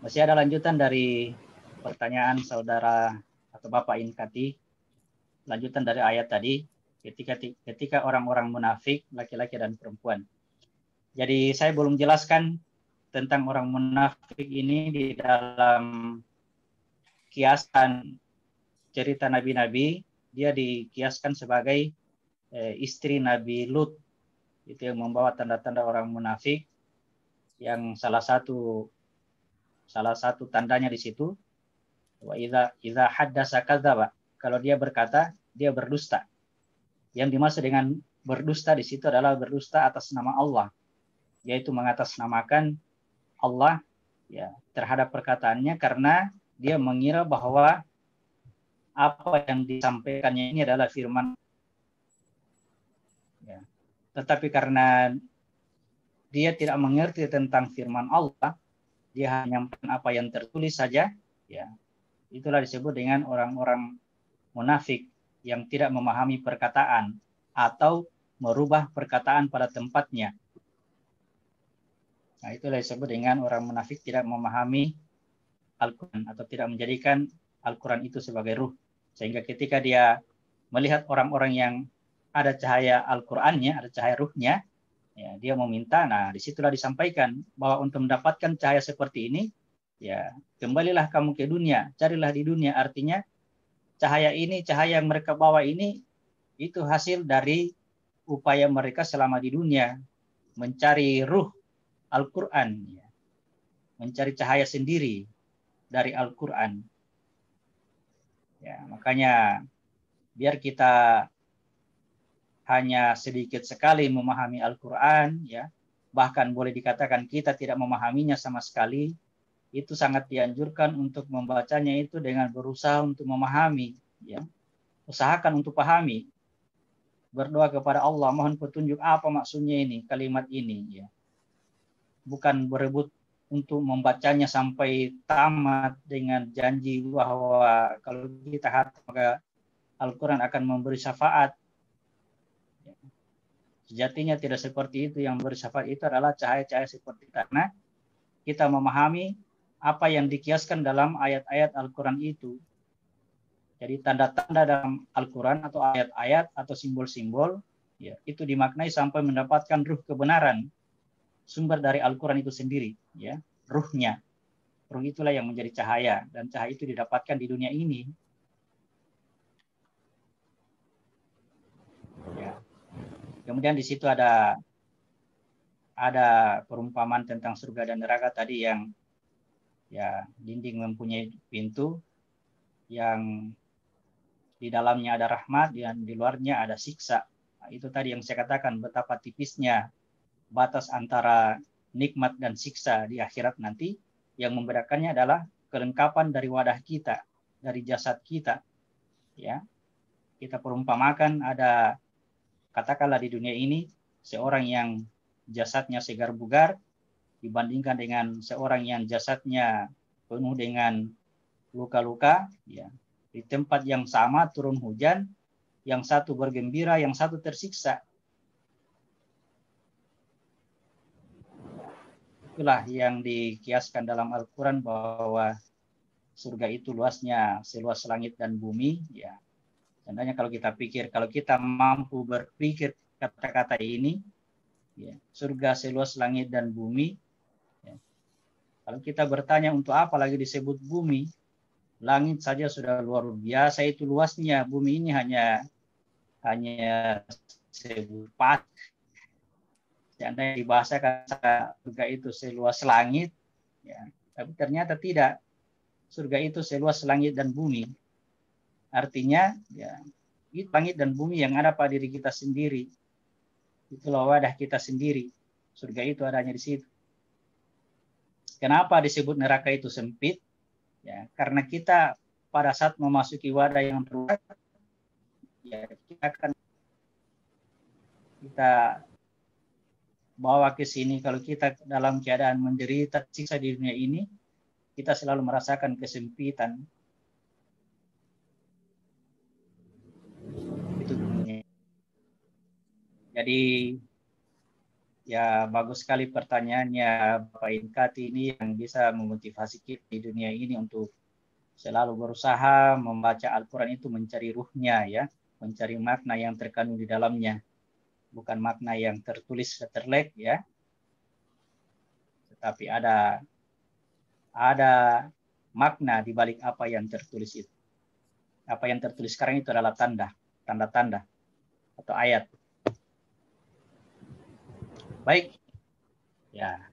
Masih ada lanjutan dari pertanyaan saudara atau Bapak Inkati. Lanjutan dari ayat tadi, ketika orang-orang munafik, laki-laki dan perempuan. Jadi saya belum jelaskan tentang orang munafik ini di dalam kiasan cerita nabi-nabi. Dia dikiaskan sebagai istri Nabi Lut. Itu yang membawa tanda-tanda orang munafik, yang salah satu tandanya di situ, wa idza haddasa kadzaba. Kalau dia berkata, dia berdusta. Yang dimaksud dengan berdusta di situ adalah berdusta atas nama Allah, yaitu mengatasnamakan Allah ya terhadap perkataannya, karena dia mengira bahwa apa yang disampaikannya ini adalah firman ya. Tetapi karena dia tidak mengerti tentang firman Allah, dia hanya menyampaikan apa yang tertulis saja, ya. Itulah disebut dengan orang-orang munafik yang tidak memahami perkataan atau merubah perkataan pada tempatnya. Nah, itulah disebut dengan orang munafik tidak memahami Al-Quran atau tidak menjadikan Al-Quran itu sebagai ruh. Sehingga ketika dia melihat orang-orang yang ada cahaya Al-Qurannya, ada cahaya ruhnya, ya, dia meminta. Nah, disitulah disampaikan bahwa untuk mendapatkan cahaya seperti ini, ya kembalilah kamu ke dunia, carilah di dunia. Artinya cahaya ini, cahaya yang mereka bawa ini, itu hasil dari upaya mereka selama di dunia, mencari ruh Al-Quran, ya. Mencari cahaya sendiri dari Al-Quran. Ya, makanya biar kita hanya sedikit sekali memahami Al-Quran, ya, bahkan boleh dikatakan kita tidak memahaminya sama sekali, itu sangat dianjurkan untuk membacanya itu dengan berusaha untuk memahami, ya. Usahakan untuk pahami, berdoa kepada Allah, mohon petunjuk apa maksudnya ini, kalimat ini, ya. Bukan berebut untuk membacanya sampai tamat dengan janji bahwa kalau kita hafal maka Al-Quran akan memberi syafaat. Sejatinya tidak seperti itu. Yang memberi syafaat itu adalah cahaya-cahaya seperti itu. Karena kita memahami apa yang dikiaskan dalam ayat-ayat Al-Quran itu. Jadi tanda-tanda dalam Al-Quran atau ayat-ayat atau simbol-simbol, ya, itu dimaknai sampai mendapatkan ruh kebenaran, sumber dari Al-Quran itu sendiri, ya, ruhnya. Ruh itulah yang menjadi cahaya, dan cahaya itu didapatkan di dunia ini. Ya. Kemudian di situ ada perumpamaan tentang surga dan neraka tadi, yang ya dinding mempunyai pintu, yang di dalamnya ada rahmat dan di luarnya ada siksa. Nah, itu tadi yang saya katakan betapa tipisnya batas antara nikmat dan siksa di akhirat nanti. Yang membedakannya adalah kelengkapan dari wadah kita, dari jasad kita, ya. Kita perumpamakan ada, katakanlah di dunia ini, seorang yang jasadnya segar bugar dibandingkan dengan seorang yang jasadnya penuh dengan luka-luka, ya. Di tempat yang sama turun hujan, yang satu bergembira, yang satu tersiksa. Itulah yang dikiaskan dalam Al-Quran bahwa surga itu luasnya seluas langit dan bumi, ya. Seandainya kalau kita pikir, kalau kita mampu berpikir kata-kata ini, ya, surga seluas langit dan bumi, ya. Kalau kita bertanya untuk apa lagi disebut bumi, langit saja sudah luar biasa itu luasnya, bumi ini hanya sebuah, seandainya dibahasakan surga itu seluas langit, ya, tapi ternyata tidak. Surga itu seluas langit dan bumi. Artinya, ya, itu langit dan bumi yang ada pada diri kita sendiri. Itulah wadah kita sendiri. Surga itu adanya di situ. Kenapa disebut neraka itu sempit? Ya, karena kita pada saat memasuki wadah yang terbuka, ya, kita bawa ke sini. Kalau kita dalam keadaan menderita siksa di dunia ini, kita selalu merasakan kesempitan. Itu dunia. Jadi Ya, bagus sekali pertanyaannya Bapak Inkati ini yang bisa memotivasi kita di dunia ini untuk selalu berusaha membaca Al-Quran itu mencari ruhnya ya, mencari makna yang terkandung di dalamnya, bukan makna yang tertulis terlek ya, tetapi ada makna di balik apa yang tertulis itu. Apa yang tertulis sekarang itu adalah tanda-tanda atau ayat. Baik, ya